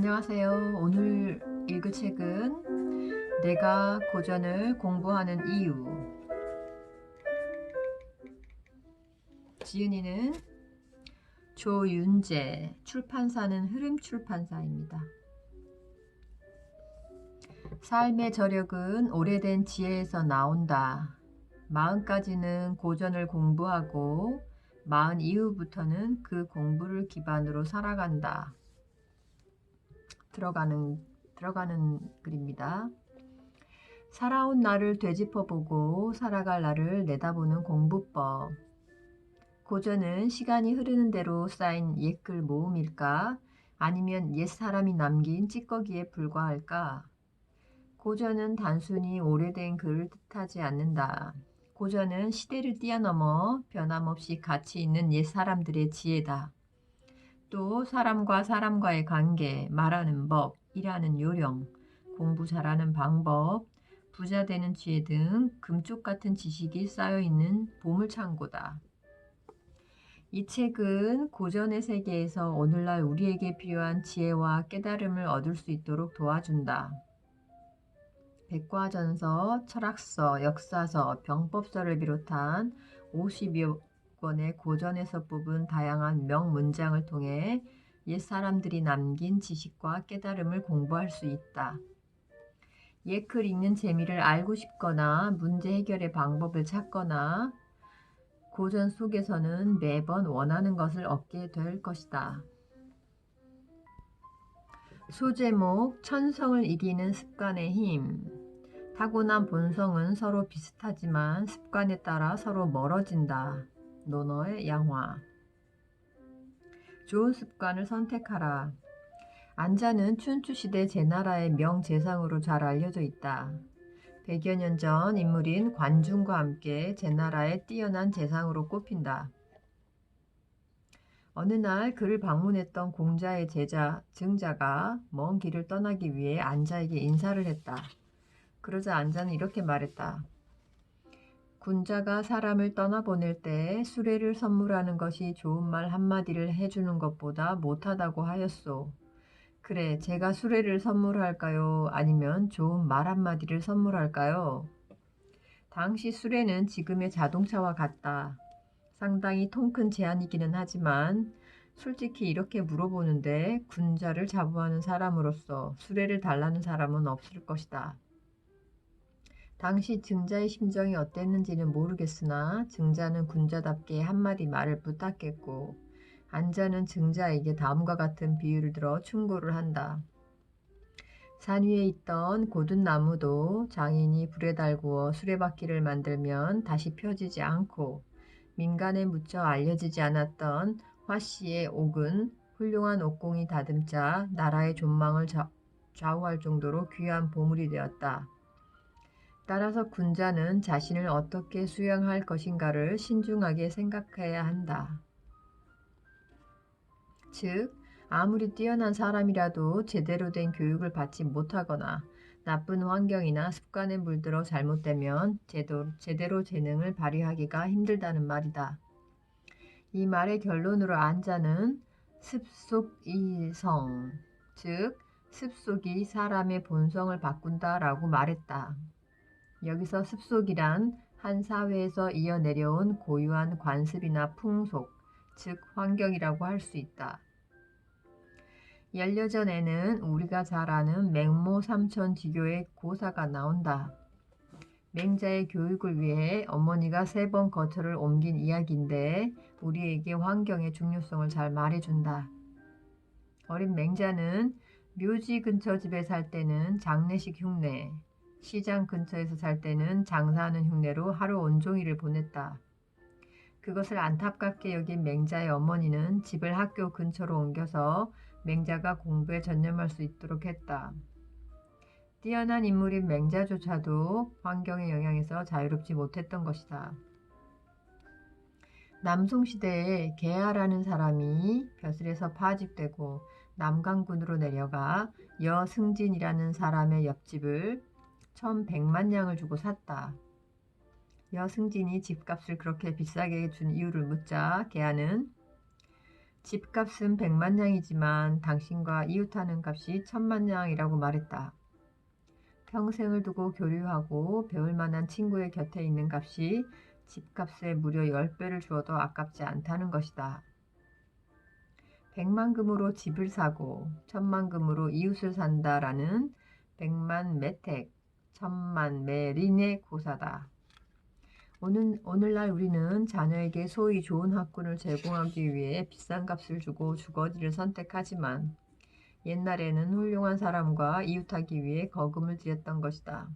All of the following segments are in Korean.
안녕하세요. 오늘 읽을 책은 내가 고전을 공부하는 이유. 지은이는 조윤재, 출판사는 흐름출판사입니다. 삶의 저력은 오래된 지혜에서 나온다. 마흔까지는 고전을 공부하고 마흔 이후부터는 그 공부를 기반으로 살아간다. 들어가는 글입니다. 살아온 나를 되짚어보고 살아갈 나를 내다보는 공부법. 고전은 시간이 흐르는 대로 쌓인 옛글 모음일까? 아니면 옛사람이 남긴 찌꺼기에 불과할까? 고전은 단순히 오래된 글을 뜻하지 않는다. 고전은 시대를 뛰어넘어 변함없이 가치 있는 옛사람들의 지혜다. 또 사람과 사람과의 관계, 말하는 법, 일하는 요령, 공부 잘하는 방법, 부자 되는 지혜 등 금쪽 같은 지식이 쌓여있는 보물창고다. 이 책은 고전의 세계에서 오늘날 우리에게 필요한 지혜와 깨달음을 얻을 수 있도록 도와준다. 백과전서, 철학서, 역사서, 병법서를 비롯한 50여 권의 고전에서 뽑은 다양한 명문장을 통해 옛사람들이 남긴 지식과 깨달음을 공부할 수 있다. 옛글 읽는 재미를 알고 싶거나 문제 해결의 방법을 찾거나 고전 속에서는 매번 원하는 것을 얻게 될 것이다. 소제목, 천성을 이기는 습관의 힘. 타고난 본성은 서로 비슷하지만 습관에 따라 서로 멀어진다. 논어의 양화. 좋은 습관을 선택하라. 안자는 춘추시대 제나라의 명재상으로 잘 알려져 있다. 100여 년 전 인물인 관중과 함께 제나라의 뛰어난 재상으로 꼽힌다. 어느 날 그를 방문했던 공자의 제자 증자가 먼 길을 떠나기 위해 안자에게 인사를 했다. 그러자 안자는 이렇게 말했다. 군자가 사람을 떠나보낼 때 수레를 선물하는 것이 좋은 말 한마디를 해주는 것보다 못하다고 하였소. 그래, 제가 수레를 선물할까요? 아니면 좋은 말 한마디를 선물할까요? 당시 수레는 지금의 자동차와 같다. 상당히 통 큰 제안이기는 하지만 솔직히 이렇게 물어보는데 군자를 자부하는 사람으로서 수레를 달라는 사람은 없을 것이다. 당시 증자의 심정이 어땠는지는 모르겠으나 증자는 군자답게 한마디 말을 부탁했고 안자는 증자에게 다음과 같은 비유를 들어 충고를 한다. 산 위에 있던 고든 나무도 장인이 불에 달구어 수레바퀴를 만들면 다시 펴지지 않고 민간에 묻혀 알려지지 않았던 화씨의 옥은 훌륭한 옥공이 다듬자 나라의 존망을 좌우할 정도로 귀한 보물이 되었다. 따라서 군자는 자신을 어떻게 수양할 것인가를 신중하게 생각해야 한다. 즉, 아무리 뛰어난 사람이라도 제대로 된 교육을 받지 못하거나 나쁜 환경이나 습관에 물들어 잘못되면 제대로 재능을 발휘하기가 힘들다는 말이다. 이 말의 결론으로 안자는 습속이성, 즉 습속이 사람의 본성을 바꾼다라고 말했다. 여기서 습속이란 한 사회에서 이어내려온 고유한 관습이나 풍속, 즉 환경이라고 할 수 있다. 연려전에는 우리가 잘 아는 맹모 삼천지교의 고사가 나온다. 맹자의 교육을 위해 어머니가 3번 거처를 옮긴 이야기인데 우리에게 환경의 중요성을 잘 말해준다. 어린 맹자는 묘지 근처 집에 살 때는 장례식 흉내, 시장 근처에서 살 때는 장사하는 흉내로 하루 온종일을 보냈다. 그것을 안타깝게 여긴 맹자의 어머니는 집을 학교 근처로 옮겨서 맹자가 공부에 전념할 수 있도록 했다. 뛰어난 인물인 맹자조차도 환경의 영향에서 자유롭지 못했던 것이다. 남송시대에 개하라는 사람이 벼슬에서 파직되고 남강군으로 내려가 여승진이라는 사람의 옆집을 1100만냥을 주고 샀다. 여승진이 집값을 그렇게 비싸게 준 이유를 묻자 개하는 집값은 100만냥이지만 당신과 이웃하는 값이 1000만냥이라고 말했다. 평생을 두고 교류하고 배울 만한 친구의 곁에 있는 값이 집값의 무려 10배를 주어도 아깝지 않다는 것이다. 100만금으로 집을 사고 1000만금으로 이웃을 산다라는 100만 메택, 1000만 메린의 고사다. 오늘날 우리는 자녀에게 소위 좋은 학군을 제공하기 위해 비싼 값을 주고 주거지를 선택하지만 옛날에는 훌륭한 사람과 이웃하기 위해 거금을 들였던 것이다.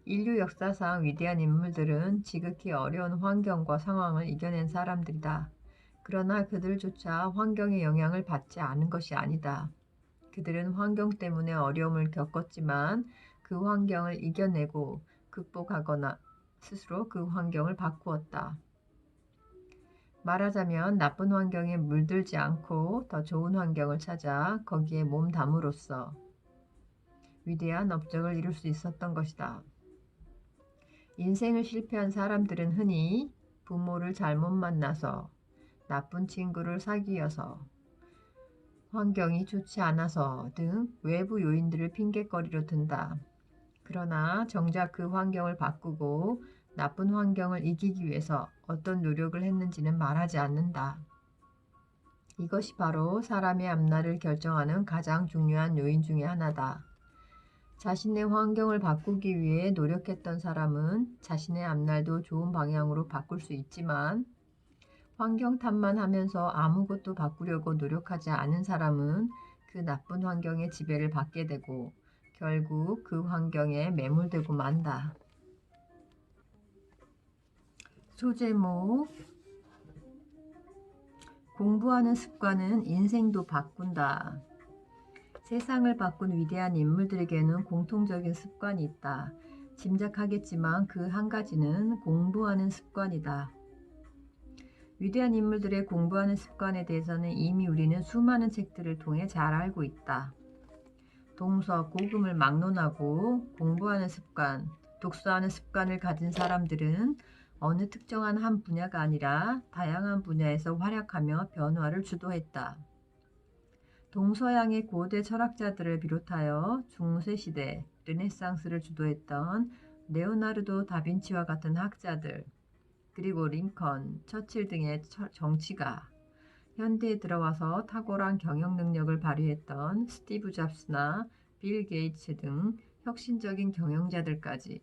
인류 역사상 위대한 인물들은 지극히 어려운 환경과 상황을 이겨낸 사람들이다. 그러나 그들조차 환경의 영향을 받지 않은 것이 아니다. 그들은 환경 때문에 어려움을 겪었지만 그 환경을 이겨내고 극복하거나 스스로 그 환경을 바꾸었다. 말하자면 나쁜 환경에 물들지 않고 더 좋은 환경을 찾아 거기에 몸담으로써 위대한 업적을 이룰 수 있었던 것이다. 인생을 실패한 사람들은 흔히 부모를 잘못 만나서, 나쁜 친구를 사귀어서, 환경이 좋지 않아서 등 외부 요인들을 핑계거리로 든다. 그러나 정작 그 환경을 바꾸고 나쁜 환경을 이기기 위해서 어떤 노력을 했는지는 말하지 않는다. 이것이 바로 사람의 앞날을 결정하는 가장 중요한 요인 중의 하나다. 자신의 환경을 바꾸기 위해 노력했던 사람은 자신의 앞날도 좋은 방향으로 바꿀 수 있지만 환경 탓만 하면서 아무것도 바꾸려고 노력하지 않은 사람은 그 나쁜 환경의 지배를 받게 되고 결국 그 환경에 매몰되고 만다. 소제목 공부하는 습관은 인생도 바꾼다. 세상을 바꾼 위대한 인물들에게는 공통적인 습관이 있다. 짐작하겠지만 그 한 가지는 공부하는 습관이다. 위대한 인물들의 공부하는 습관에 대해서는 이미 우리는 수많은 책들을 통해 잘 알고 있다. 동서, 고금을 막론하고 공부하는 습관, 독서하는 습관을 가진 사람들은 어느 특정한 한 분야가 아니라 다양한 분야에서 활약하며 변화를 주도했다. 동서양의 고대 철학자들을 비롯하여 중세시대, 르네상스를 주도했던 레오나르도 다빈치와 같은 학자들, 그리고 링컨, 처칠 등의 정치가, 현대에 들어와서 탁월한 경영 능력을 발휘했던 스티브 잡스나 빌 게이츠 등 혁신적인 경영자들까지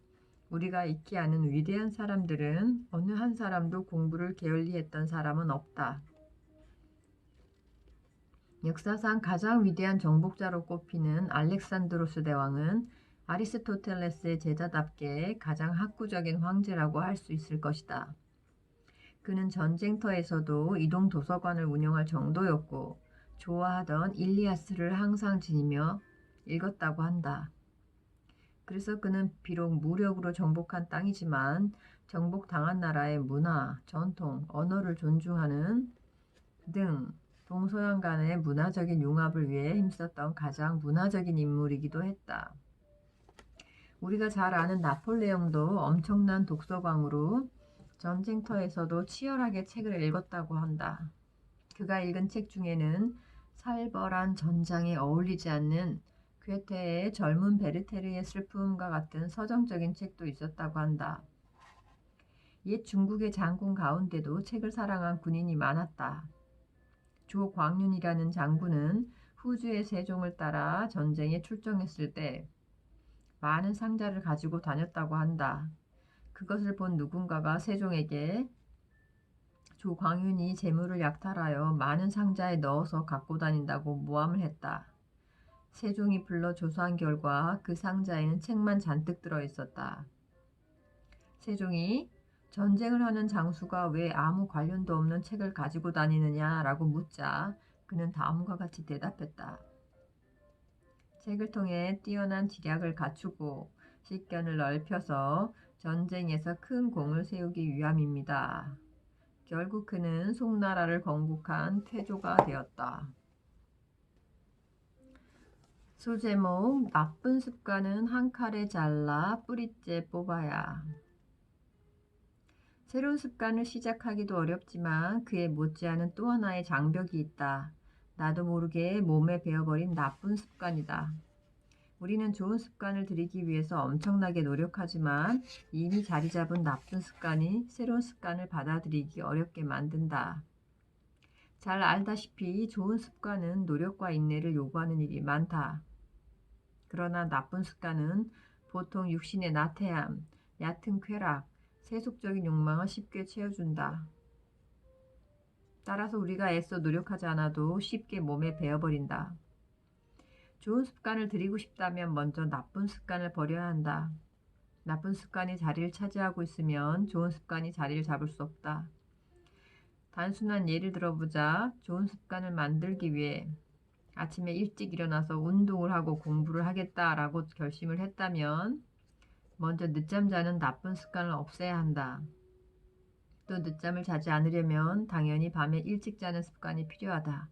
우리가 잊지 않은 위대한 사람들은 어느 한 사람도 공부를 게을리했던 사람은 없다. 역사상 가장 위대한 정복자로 꼽히는 알렉산드로스 대왕은 아리스토텔레스의 제자답게 가장 학구적인 황제라고 할 수 있을 것이다. 그는 전쟁터에서도 이동 도서관을 운영할 정도였고 좋아하던 일리아스를 항상 지니며 읽었다고 한다. 그래서 그는 비록 무력으로 정복한 땅이지만 정복당한 나라의 문화, 전통, 언어를 존중하는 등 동서양 간의 문화적인 융합을 위해 힘썼던 가장 문화적인 인물이기도 했다. 우리가 잘 아는 나폴레옹도 엄청난 독서광으로 전쟁터에서도 치열하게 책을 읽었다고 한다. 그가 읽은 책 중에는 살벌한 전장에 어울리지 않는 괴테의 젊은 베르테르의 슬픔과 같은 서정적인 책도 있었다고 한다. 옛 중국의 장군 가운데도 책을 사랑한 군인이 많았다. 조광윤이라는 장군은 후주의 세종을 따라 전쟁에 출정했을 때 많은 상자를 가지고 다녔다고 한다. 그것을 본 누군가가 세종에게 조광윤이 재물을 약탈하여 많은 상자에 넣어서 갖고 다닌다고 모함을 했다. 세종이 불러 조사한 결과 그 상자에는 책만 잔뜩 들어있었다. 세종이 전쟁을 하는 장수가 왜 아무 관련도 없는 책을 가지고 다니느냐라고 묻자 그는 다음과 같이 대답했다. 책을 통해 뛰어난 지략을 갖추고 식견을 넓혀서 전쟁에서 큰 공을 세우기 위함입니다. 결국 그는 송나라를 건국한 태조가 되었다. 소제목 나쁜 습관은 한 칼에 잘라 뿌리째 뽑아야. 새로운 습관을 시작하기도 어렵지만 그에 못지않은 또 하나의 장벽이 있다. 나도 모르게 몸에 배어버린 나쁜 습관이다. 우리는 좋은 습관을 들이기 위해서 엄청나게 노력하지만 이미 자리 잡은 나쁜 습관이 새로운 습관을 받아들이기 어렵게 만든다. 잘 알다시피 좋은 습관은 노력과 인내를 요구하는 일이 많다. 그러나 나쁜 습관은 보통 육신의 나태함, 얕은 쾌락, 세속적인 욕망을 쉽게 채워준다. 따라서 우리가 애써 노력하지 않아도 쉽게 몸에 배어버린다. 좋은 습관을 들이고 싶다면 먼저 나쁜 습관을 버려야 한다. 나쁜 습관이 자리를 차지하고 있으면 좋은 습관이 자리를 잡을 수 없다. 단순한 예를 들어보자. 좋은 습관을 만들기 위해 아침에 일찍 일어나서 운동을 하고 공부를 하겠다라고 결심을 했다면 먼저 늦잠 자는 나쁜 습관을 없애야 한다. 또 늦잠을 자지 않으려면 당연히 밤에 일찍 자는 습관이 필요하다.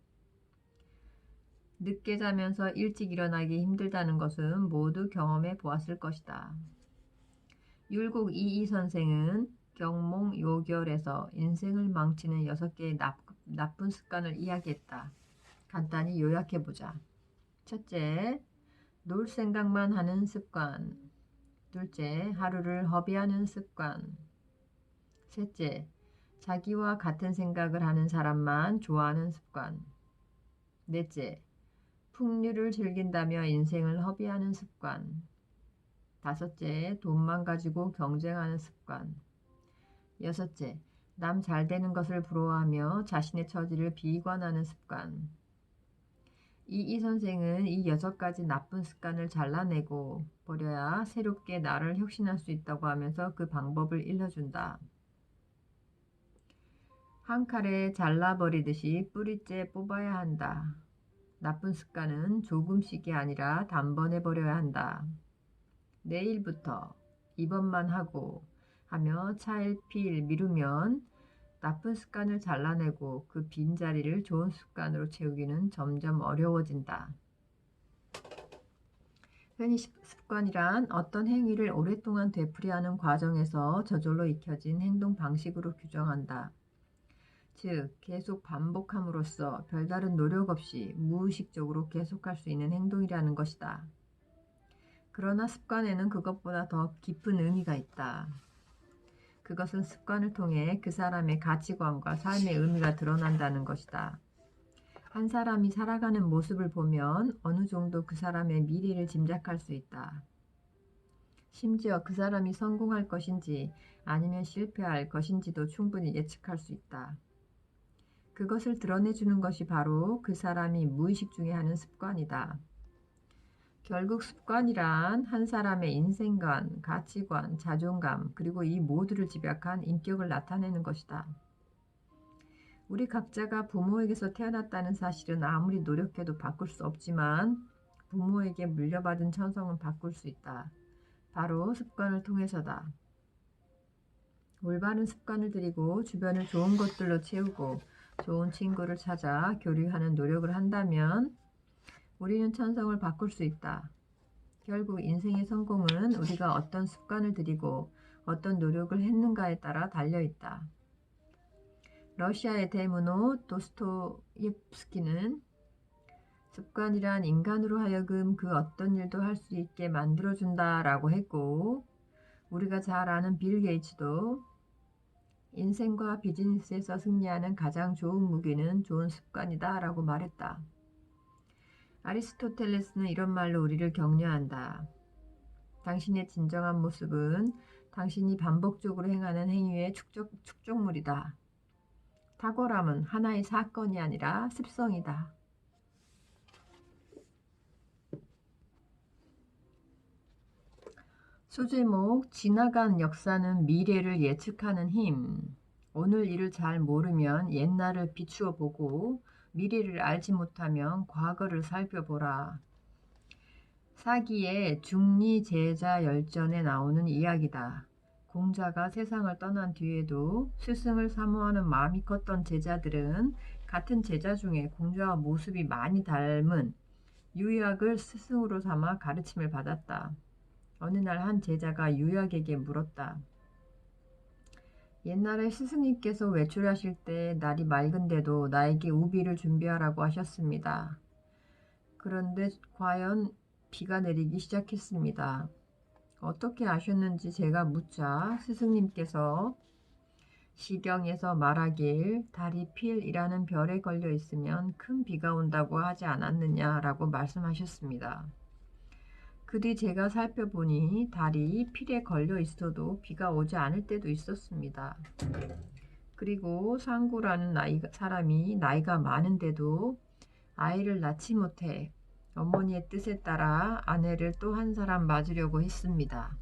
늦게 자면서 일찍 일어나기 힘들다는 것은 모두 경험해 보았을 것이다. 율곡 이이 선생은 경몽요결에서 인생을 망치는 6개의 나쁜 습관을 이야기했다. 간단히 요약해보자. 첫째, 놀 생각만 하는 습관. 둘째, 하루를 허비하는 습관. 셋째, 자기와 같은 생각을 하는 사람만 좋아하는 습관. 넷째, 풍류를 즐긴다며 인생을 허비하는 습관. 다섯째, 돈만 가지고 경쟁하는 습관. 여섯째, 남 잘 되는 것을 부러워하며 자신의 처지를 비관하는 습관. 이이 선생은 이 6가지 나쁜 습관을 잘라내고 버려야 새롭게 나를 혁신할 수 있다고 하면서 그 방법을 일러준다. 한 칼에 잘라버리듯이 뿌리째 뽑아야 한다. 나쁜 습관은 조금씩이 아니라 단번에 버려야 한다. 내일부터 이번만 하고 하며 차일피일 미루면 나쁜 습관을 잘라내고 그 빈자리를 좋은 습관으로 채우기는 점점 어려워진다. 흔히 습관이란 어떤 행위를 오랫동안 되풀이하는 과정에서 저절로 익혀진 행동 방식으로 규정한다. 즉, 계속 반복함으로써 별다른 노력 없이 무의식적으로 계속할 수 있는 행동이라는 것이다. 그러나 습관에는 그것보다 더 깊은 의미가 있다. 그것은 습관을 통해 그 사람의 가치관과 삶의 의미가 드러난다는 것이다. 한 사람이 살아가는 모습을 보면 어느 정도 그 사람의 미래를 짐작할 수 있다. 심지어 그 사람이 성공할 것인지 아니면 실패할 것인지도 충분히 예측할 수 있다. 그것을 드러내주는 것이 바로 그 사람이 무의식 중에 하는 습관이다. 결국 습관이란 한 사람의 인생관, 가치관, 자존감, 그리고 이 모두를 집약한 인격을 나타내는 것이다. 우리 각자가 부모에게서 태어났다는 사실은 아무리 노력해도 바꿀 수 없지만 부모에게 물려받은 천성은 바꿀 수 있다. 바로 습관을 통해서다. 올바른 습관을 들이고 주변을 좋은 것들로 채우고 좋은 친구를 찾아 교류하는 노력을 한다면 우리는 천성을 바꿀 수 있다. 결국 인생의 성공은 우리가 어떤 습관을 들이고 어떤 노력을 했는가에 따라 달려있다. 러시아의 대문호 도스토옙스키는 습관이란 인간으로 하여금 그 어떤 일도 할 수 있게 만들어준다 라고 했고, 우리가 잘 아는 빌 게이츠도 인생과 비즈니스에서 승리하는 가장 좋은 무기는 좋은 습관이다 라고 말했다. 아리스토텔레스는 이런 말로 우리를 격려한다. 당신의 진정한 모습은 당신이 반복적으로 행하는 행위의 축적물이다. 탁월함은 하나의 사건이 아니라 습성이다. 소제목, 지나간 역사는 미래를 예측하는 힘. 오늘 일을 잘 모르면 옛날을 비추어 보고 미래를 알지 못하면 과거를 살펴보라. 사기의 중리제자열전에 나오는 이야기다. 공자가 세상을 떠난 뒤에도 스승을 사모하는 마음이 컸던 제자들은 같은 제자 중에 공자와 모습이 많이 닮은 유약을 스승으로 삼아 가르침을 받았다. 어느 날 한 제자가 유약에게 물었다. 옛날에 스승님께서 외출하실 때 날이 맑은데도 나에게 우비를 준비하라고 하셨습니다. 그런데 과연 비가 내리기 시작했습니다. 어떻게 아셨는지 제가 묻자 스승님께서 시경에서 말하길 달이 필이라는 별에 걸려 있으면 큰 비가 온다고 하지 않았느냐라고 말씀하셨습니다. 그 뒤 제가 살펴보니 달이 필에 걸려 있어도 비가 오지 않을 때도 있었습니다. 그리고 상구라는 사람이 나이가 많은데도 아이를 낳지 못해 어머니의 뜻에 따라 아내를 또 한 사람 맞으려고 했습니다.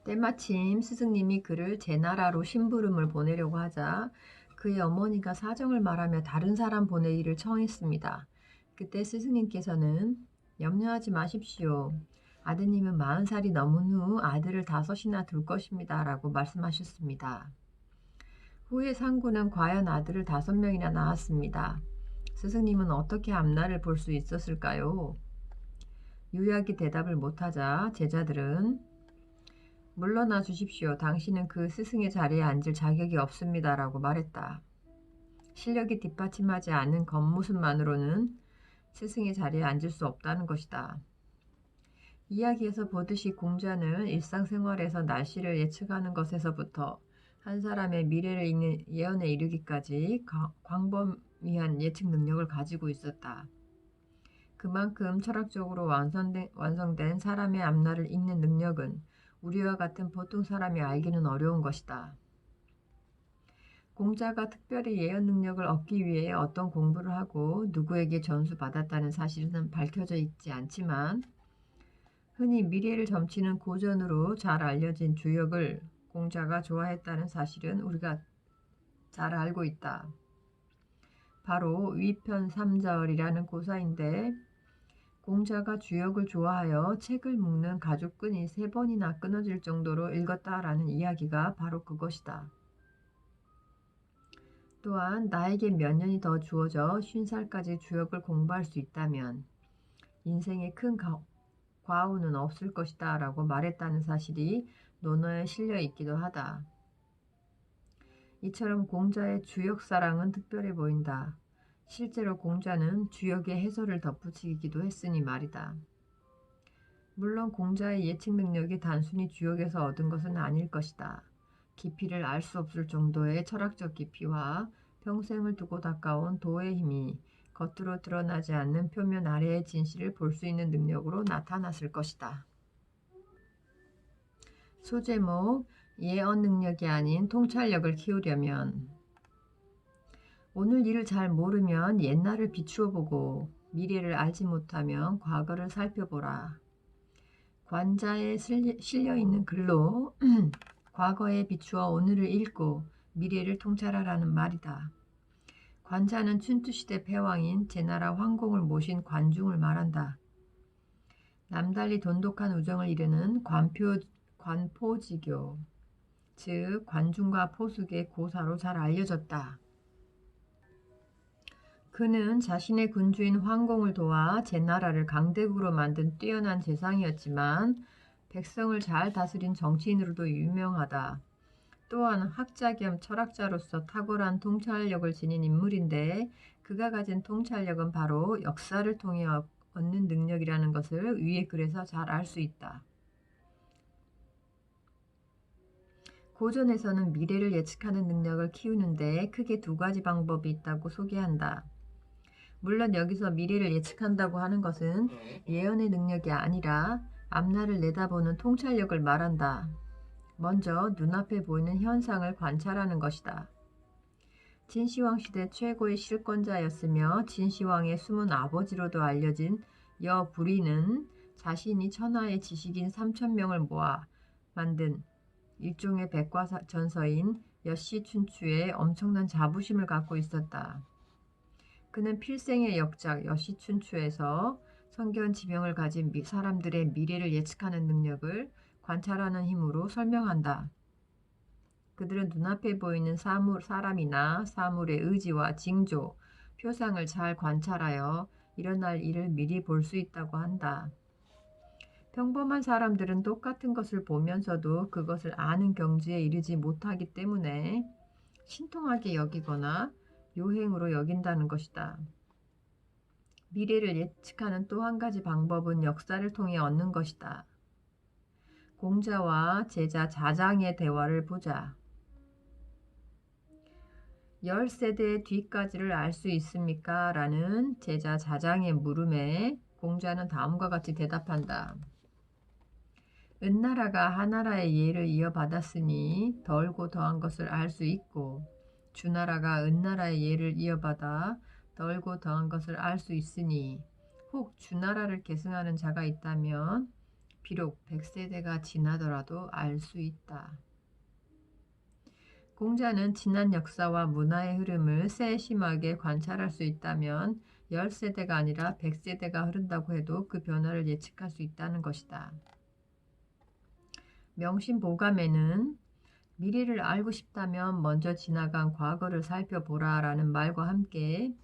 때마침 스승님이 그를 제 나라로 심부름을 보내려고 하자 그의 어머니가 사정을 말하며 다른 사람 보내기를 청했습니다. 그때 스승님께서는 염려하지 마십시오. 아드님은 40살이 넘은 후 아들을 5이나 둘 것입니다. 라고 말씀하셨습니다. 후에 상구는 과연 아들을 5명이나 낳았습니다. 스승님은 어떻게 앞날을 볼 수 있었을까요? 유약이 대답을 못하자 제자들은 물러나 주십시오. 당신은 그 스승의 자리에 앉을 자격이 없습니다. 라고 말했다. 실력이 뒷받침하지 않는 겉모습만으로는 스승의 자리에 앉을 수 없다는 것이다. 이야기에서 보듯이 공자는 일상생활에서 날씨를 예측하는 것에서부터 한 사람의 미래를 읽는 예언에 이르기까지 광범위한 예측 능력을 가지고 있었다. 그만큼 철학적으로 완성된 사람의 앞날을 읽는 능력은 우리와 같은 보통 사람이 알기는 어려운 것이다. 공자가 특별히 예언 능력을 얻기 위해 어떤 공부를 하고 누구에게 전수받았다는 사실은 밝혀져 있지 않지만 흔히 미래를 점치는 고전으로 잘 알려진 주역을 공자가 좋아했다는 사실은 우리가 잘 알고 있다. 바로 위편 3절이라는 고사인데 공자가 주역을 좋아하여 책을 묶는 가죽끈이 3번이나 끊어질 정도로 읽었다라는 이야기가 바로 그것이다. 또한 나에게 몇 년이 더 주어져 50살까지 주역을 공부할 수 있다면 인생에 큰 과오는 없을 것이다 라고 말했다는 사실이 논어에 실려 있기도 하다. 이처럼 공자의 주역사랑은 특별해 보인다. 실제로 공자는 주역의 해설을 덧붙이기도 했으니 말이다. 물론 공자의 예측 능력이 단순히 주역에서 얻은 것은 아닐 것이다. 깊이를 알 수 없을 정도의 철학적 깊이와 평생을 두고 닦아온 도의 힘이 겉으로 드러나지 않는 표면 아래의 진실을 볼 수 있는 능력으로 나타났을 것이다. 소제목, 예언 능력이 아닌 통찰력을 키우려면 오늘 일을 잘 모르면 옛날을 비추어 보고 미래를 알지 못하면 과거를 살펴보라. 관자에 실려 있는 글로 과거에 비추어 오늘을 읽고 미래를 통찰하라는 말이다. 관자는 춘추시대 패왕인 제나라 황공을 모신 관중을 말한다. 남달리 돈독한 우정을 이루는 관포지교, 즉 관중과 포숙의 고사로 잘 알려졌다. 그는 자신의 군주인 황공을 도와 제나라를 강대국으로 만든 뛰어난 재상이었지만 백성을 잘 다스린 정치인으로도 유명하다. 또한 학자 겸 철학자로서 탁월한 통찰력을 지닌 인물인데 그가 가진 통찰력은 바로 역사를 통해 얻는 능력이라는 것을 위의 글에서 잘 알 수 있다. 고전에서는 미래를 예측하는 능력을 키우는데 크게 2가지 방법이 있다고 소개한다. 물론 여기서 미래를 예측한다고 하는 것은 예언의 능력이 아니라 앞날을 내다보는 통찰력을 말한다. 먼저 눈앞에 보이는 현상을 관찰하는 것이다. 진시황 시대 최고의 실권자였으며 진시황의 숨은 아버지로도 알려진 여부리는 자신이 천하의 지식인 3,000명을 모아 만든 일종의 백과전서인 여시춘추에 엄청난 자부심을 갖고 있었다. 그는 필생의 역작 여시춘추에서 성견 지명을 가진 사람들의 미래를 예측하는 능력을 관찰하는 힘으로 설명한다. 그들은 눈앞에 보이는 사람이나 사물의 의지와 징조, 표상을 잘 관찰하여 일어날 일을 미리 볼 수 있다고 한다. 평범한 사람들은 똑같은 것을 보면서도 그것을 아는 경지에 이르지 못하기 때문에 신통하게 여기거나 요행으로 여긴다는 것이다. 미래를 예측하는 또 한 가지 방법은 역사를 통해 얻는 것이다. 공자와 제자 자장의 대화를 보자. 10세대 뒤까지를 알 수 있습니까? 라는 제자 자장의 물음에 공자는 다음과 같이 대답한다. 은나라가 하나라의 예를 이어받았으니 덜고 더한 것을 알 수 있고 주나라가 은나라의 예를 이어받아 덜고 더한 것을 알 수 있으니 혹 주나라를 계승하는 자가 있다면 비록 100세대가 지나더라도 알 수 있다. 공자는 지난 역사와 문화의 흐름을 세심하게 관찰할 수 있다면 10세대가 아니라 100세대가 흐른다고 해도 그 변화를 예측할 수 있다는 것이다. 명심보감에는 미래를 알고 싶다면 먼저 지나간 과거를 살펴보라 라는 말과 함께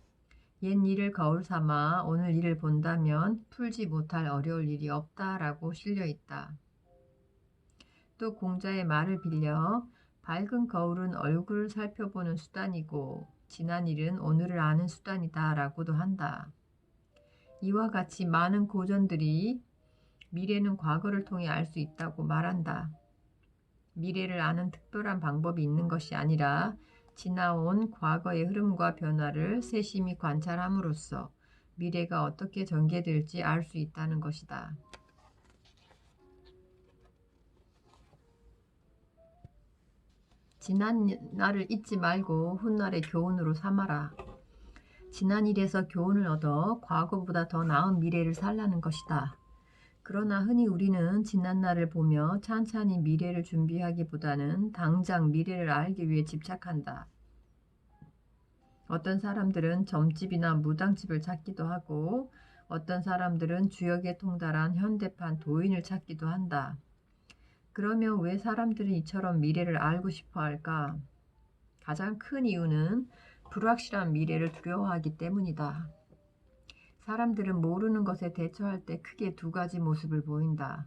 옛 일을 거울 삼아 오늘 일을 본다면 풀지 못할 어려울 일이 없다라고 실려 있다. 또 공자의 말을 빌려 밝은 거울은 얼굴을 살펴보는 수단이고 지난 일은 오늘을 아는 수단이다 라고도 한다. 이와 같이 많은 고전들이 미래는 과거를 통해 알 수 있다고 말한다. 미래를 아는 특별한 방법이 있는 것이 아니라 지나온 과거의 흐름과 변화를 세심히 관찰함으로써 미래가 어떻게 전개될지 알 수 있다는 것이다. 지난 날을 잊지 말고 훗날의 교훈으로 삼아라. 지난 일에서 교훈을 얻어 과거보다 더 나은 미래를 살라는 것이다. 그러나 흔히 우리는 지난 날을 보며 찬찬히 미래를 준비하기보다는 당장 미래를 알기 위해 집착한다. 어떤 사람들은 점집이나 무당집을 찾기도 하고 어떤 사람들은 주역에 통달한 현대판 도인을 찾기도 한다. 그러면 왜 사람들은 이처럼 미래를 알고 싶어 할까? 가장 큰 이유는 불확실한 미래를 두려워하기 때문이다. 사람들은 모르는 것에 대처할 때 크게 두 가지 모습을 보인다.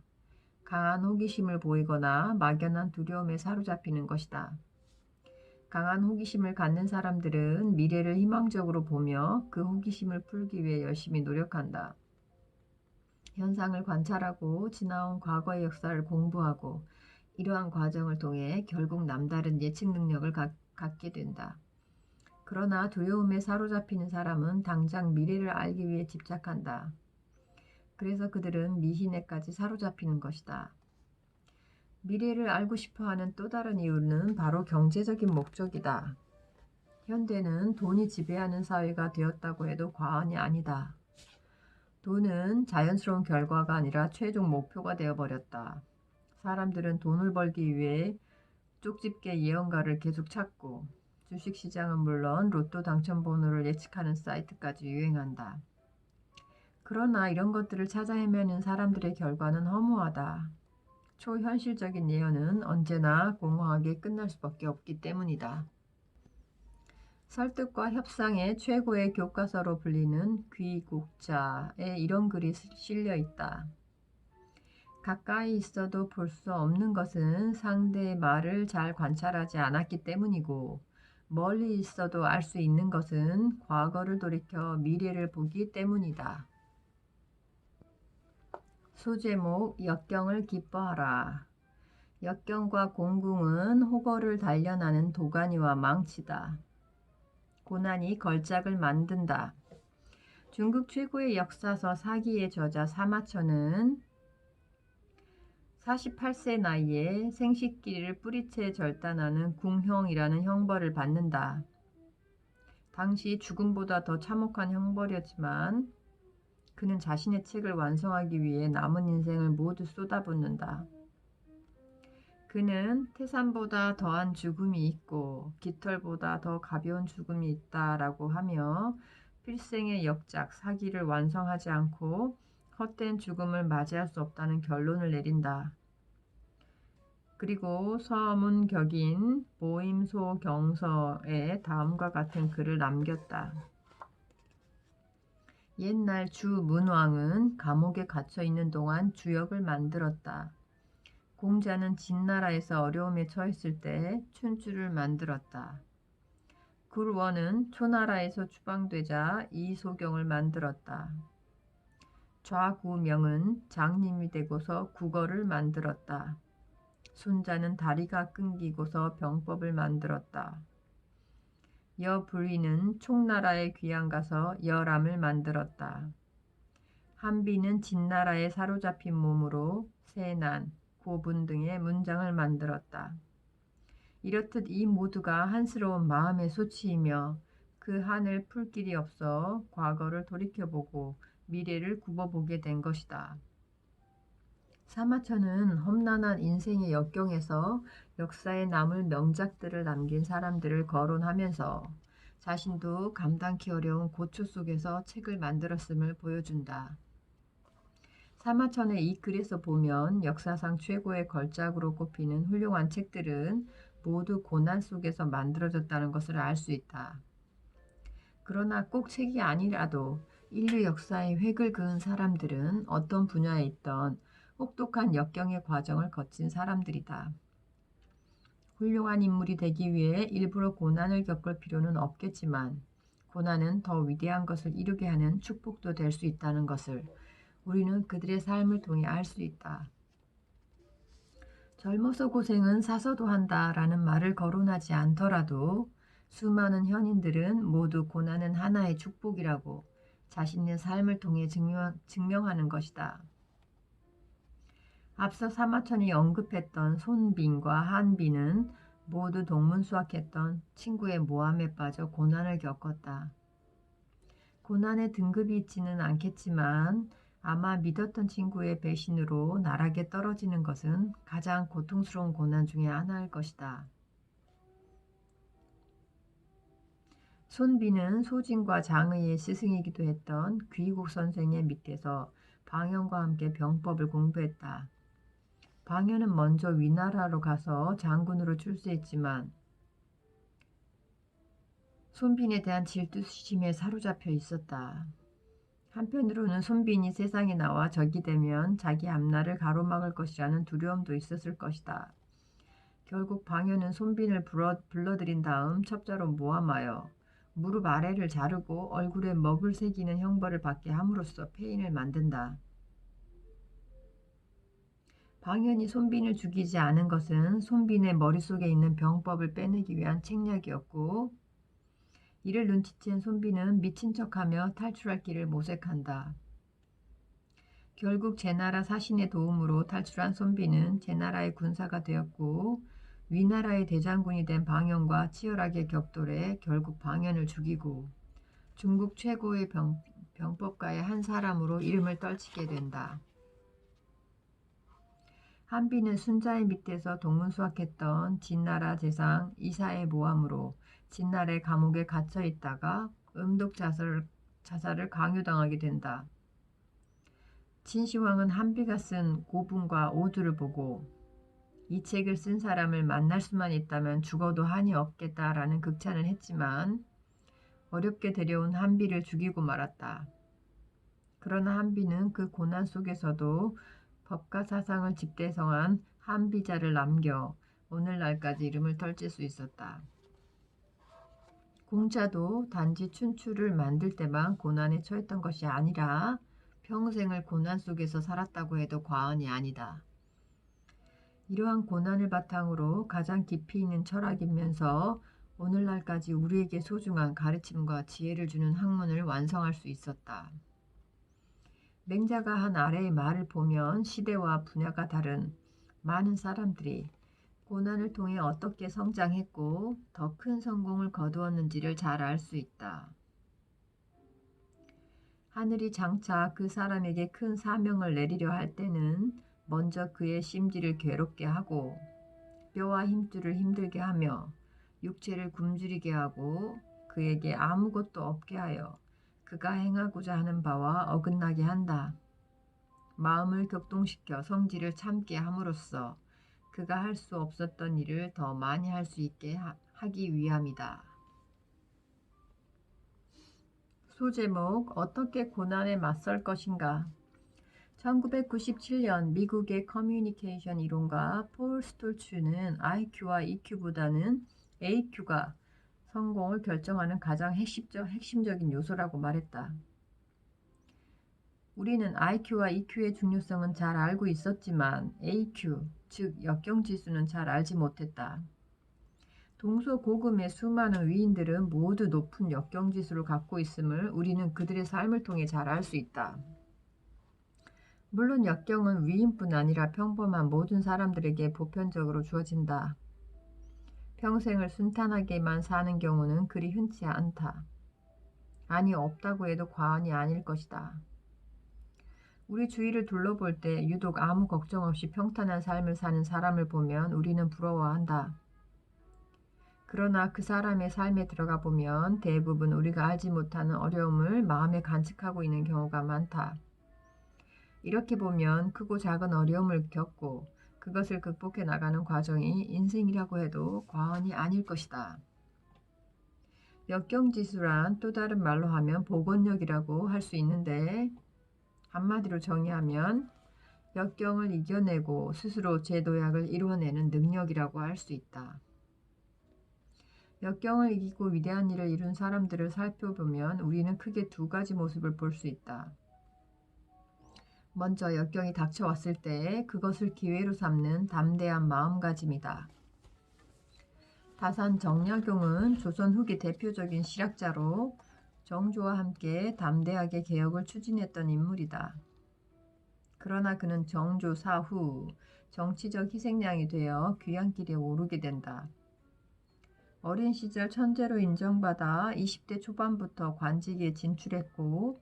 강한 호기심을 보이거나 막연한 두려움에 사로잡히는 것이다. 강한 호기심을 갖는 사람들은 미래를 희망적으로 보며 그 호기심을 풀기 위해 열심히 노력한다. 현상을 관찰하고 지나온 과거의 역사를 공부하고 이러한 과정을 통해 결국 남다른 예측 능력을 갖게 된다. 그러나 두려움에 사로잡히는 사람은 당장 미래를 알기 위해 집착한다. 그래서 그들은 미신에까지 사로잡히는 것이다. 미래를 알고 싶어하는 또 다른 이유는 바로 경제적인 목적이다. 현대는 돈이 지배하는 사회가 되었다고 해도 과언이 아니다. 돈은 자연스러운 결과가 아니라 최종 목표가 되어버렸다. 사람들은 돈을 벌기 위해 쪽집게 예언가를 계속 찾고 주식시장은 물론 로또 당첨번호를 예측하는 사이트까지 유행한다. 그러나 이런 것들을 찾아 헤매는 사람들의 결과는 허무하다. 초현실적인 예언은 언제나 공허하게 끝날 수밖에 없기 때문이다. 설득과 협상의 최고의 교과서로 불리는 귀국자에 이런 글이 실려 있다. 가까이 있어도 볼 수 없는 것은 상대의 말을 잘 관찰하지 않았기 때문이고 멀리 있어도 알 수 있는 것은 과거를 돌이켜 미래를 보기 때문이다. 소제목 역경을 기뻐하라. 역경과 공궁은 호거를 단련하는 도가니와 망치다. 고난이 걸작을 만든다. 중국 최고의 역사서 사기의 저자 사마천은 48세 나이에 생식기를 뿌리채 절단하는 궁형이라는 형벌을 받는다. 당시 죽음보다 더 참혹한 형벌이었지만 그는 자신의 책을 완성하기 위해 남은 인생을 모두 쏟아붓는다. 그는 태산보다 더한 죽음이 있고 깃털보다 더 가벼운 죽음이 있다라고 하며 필생의 역작 사기를 완성하지 않고 헛된 죽음을 맞이할 수 없다는 결론을 내린다. 그리고 서문격인 모임소경서에 다음과 같은 글을 남겼다. 옛날 주 문왕은 감옥에 갇혀 있는 동안 주역을 만들었다. 공자는 진나라에서 어려움에 처했을 때 춘추를 만들었다. 굴원은 초나라에서 추방되자 이소경을 만들었다. 좌구명은 장님이 되고서 국어를 만들었다. 손자는 다리가 끊기고서 병법을 만들었다. 여불위는 총나라에 귀양가서 여람을 만들었다. 한비는 진나라에 사로잡힌 몸으로 세난, 고분 등의 문장을 만들었다. 이렇듯 이 모두가 한스러운 마음의 소치이며 그 한을 풀 길이 없어 과거를 돌이켜보고 미래를 굽어보게 된 것이다. 사마천은 험난한 인생의 역경에서 역사에 남을 명작들을 남긴 사람들을 거론하면서 자신도 감당키 어려운 고초 속에서 책을 만들었음을 보여준다. 사마천의 이 글에서 보면 역사상 최고의 걸작으로 꼽히는 훌륭한 책들은 모두 고난 속에서 만들어졌다는 것을 알 수 있다. 그러나 꼭 책이 아니라도 인류 역사의 획을 그은 사람들은 어떤 분야에 있던 혹독한 역경의 과정을 거친 사람들이다. 훌륭한 인물이 되기 위해 일부러 고난을 겪을 필요는 없겠지만 고난은 더 위대한 것을 이루게 하는 축복도 될 수 있다는 것을 우리는 그들의 삶을 통해 알 수 있다. 젊어서 고생은 사서도 한다라는 말을 거론하지 않더라도 수많은 현인들은 모두 고난은 하나의 축복이라고 자신의 삶을 통해 증명하는 것이다. 앞서 사마천이 언급했던 손빈과 한빈은 모두 동문수학했던 친구의 모함에 빠져 고난을 겪었다. 고난의 등급이 있지는 않겠지만 아마 믿었던 친구의 배신으로 나락에 떨어지는 것은 가장 고통스러운 고난 중에 하나일 것이다. 손빈은 소진과 장의의 스승이기도 했던 귀국 선생의 밑에서 방현과 함께 병법을 공부했다. 방현은 먼저 위나라로 가서 장군으로 출세했지만 손빈에 대한 질투심에 사로잡혀 있었다. 한편으로는 손빈이 세상에 나와 적이 되면 자기 앞날을 가로막을 것이라는 두려움도 있었을 것이다. 결국 방현은 손빈을 불러들인 다음 첩자로 모함하여 무릎 아래를 자르고 얼굴에 먹을 새기는 형벌을 받게 함으로써 폐인을 만든다. 방현이 손빈을 죽이지 않은 것은 손빈의 머릿속에 있는 병법을 빼내기 위한 책략이었고 이를 눈치챈 손빈은 미친 척하며 탈출할 길을 모색한다. 결국 제나라 사신의 도움으로 탈출한 손빈은 제나라의 군사가 되었고 위나라의 대장군이 된 방현과 치열하게 격돌해 결국 방현을 죽이고 중국 최고의 병법가의 한 사람으로 이름을 떨치게 된다. 한비는 순자의 밑에서 동문수학했던 진나라 재상 이사의 모함으로 진나라의 감옥에 갇혀 있다가 음독 자살을 강요당하게 된다. 진시황은 한비가 쓴 고분과 오두를 보고 이 책을 쓴 사람을 만날 수만 있다면 죽어도 한이 없겠다라는 극찬을 했지만 어렵게 데려온 한비를 죽이고 말았다. 그러나 한비는 그 고난 속에서도 법과 사상을 집대성한 한비자를 남겨 오늘날까지 이름을 떨칠 수 있었다. 공자도 단지 춘추를 만들 때만 고난에 처했던 것이 아니라 평생을 고난 속에서 살았다고 해도 과언이 아니다. 이러한 고난을 바탕으로 가장 깊이 있는 철학이면서 오늘날까지 우리에게 소중한 가르침과 지혜를 주는 학문을 완성할 수 있었다. 맹자가 한 아래의 말을 보면 시대와 분야가 다른 많은 사람들이 고난을 통해 어떻게 성장했고 더 큰 성공을 거두었는지를 잘 알 수 있다. 하늘이 장차 그 사람에게 큰 사명을 내리려 할 때는 먼저 그의 심지를 괴롭게 하고 뼈와 힘줄을 힘들게 하며 육체를 굶주리게 하고 그에게 아무것도 없게 하여 그가 행하고자 하는 바와 어긋나게 한다. 마음을 격동시켜 성질을 참게 함으로써 그가 할 수 없었던 일을 더 많이 할 수 있게 하기 위함이다. 소제목 어떻게 고난에 맞설 것인가. 1997년 미국의 커뮤니케이션 이론가 폴 스톨츠는 IQ와 EQ보다는 AQ가 성공을 결정하는 가장 핵심적인 요소라고 말했다. 우리는 IQ와 EQ의 중요성은 잘 알고 있었지만 AQ, 즉 역경지수는 잘 알지 못했다. 동서고금의 수많은 위인들은 모두 높은 역경지수를 갖고 있음을 우리는 그들의 삶을 통해 잘 알 수 있다. 물론 역경은 위인뿐 아니라 평범한 모든 사람들에게 보편적으로 주어진다. 평생을 순탄하게만 사는 경우는 그리 흔치 않다. 아니, 없다고 해도 과언이 아닐 것이다. 우리 주위를 둘러볼 때 유독 아무 걱정 없이 평탄한 삶을 사는 사람을 보면 우리는 부러워한다. 그러나 그 사람의 삶에 들어가 보면 대부분 우리가 알지 못하는 어려움을 마음에 간직하고 있는 경우가 많다. 이렇게 보면 크고 작은 어려움을 겪고 그것을 극복해 나가는 과정이 인생이라고 해도 과언이 아닐 것이다. 역경지수란 또 다른 말로 하면 복원력이라고 할 수 있는데, 한마디로 정의하면 역경을 이겨내고 스스로 제도약을 이루어내는 능력이라고 할 수 있다. 역경을 이기고 위대한 일을 이룬 사람들을 살펴보면 우리는 크게 두 가지 모습을 볼 수 있다. 먼저 역경이 닥쳐왔을 때 그것을 기회로 삼는 담대한 마음가짐이다. 다산 정약용은 조선 후기 대표적인 실학자로 정조와 함께 담대하게 개혁을 추진했던 인물이다. 그러나 그는 정조 사후 정치적 희생양이 되어 귀향길에 오르게 된다. 어린 시절 천재로 인정받아 20대 초반부터 관직에 진출했고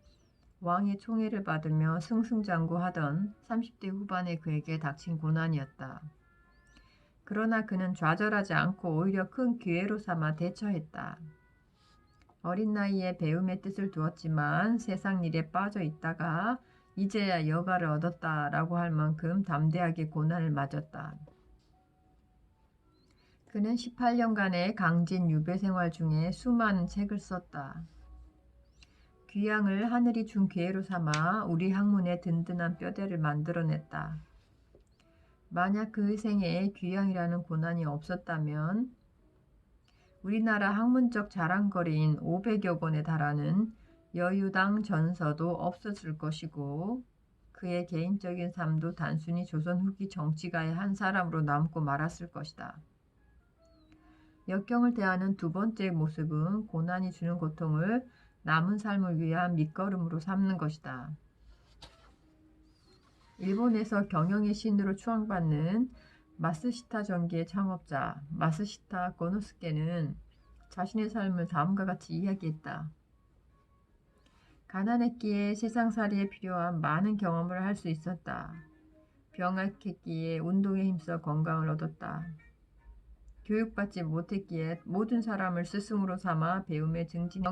왕의 총애를 받으며 승승장구하던 30대 후반의 그에게 닥친 고난이었다. 그러나 그는 좌절하지 않고 오히려 큰 기회로 삼아 대처했다. 어린 나이에 배움의 뜻을 두었지만 세상 일에 빠져 있다가 이제야 여가를 얻었다라고 할 만큼 담대하게 고난을 맞았다. 그는 18년간의 강진 유배 생활 중에 수많은 책을 썼다. 귀향을 하늘이 준 기회로 삼아 우리 학문의 든든한 뼈대를 만들어냈다. 만약 그 생에 귀향이라는 고난이 없었다면 우리나라 학문적 자랑거리인 500여 권에 달하는 여유당 전서도 없었을 것이고 그의 개인적인 삶도 단순히 조선 후기 정치가의 한 사람으로 남고 말았을 것이다. 역경을 대하는 두 번째 모습은 고난이 주는 고통을 남은 삶을 위한 밑거름으로 삼는 것이다. 일본에서 경영의 신으로 추앙받는 마쓰시타 전기의 창업자 마쓰시타 고노스케는 자신의 삶을 다음과 같이 이야기했다. 가난했기에 세상살이에 필요한 많은 경험을 할 수 있었다. 병약했기에 운동에 힘써 건강을 얻었다. 교육받지 못했기에 모든 사람을 스승으로 삼아 배움에 증진했다.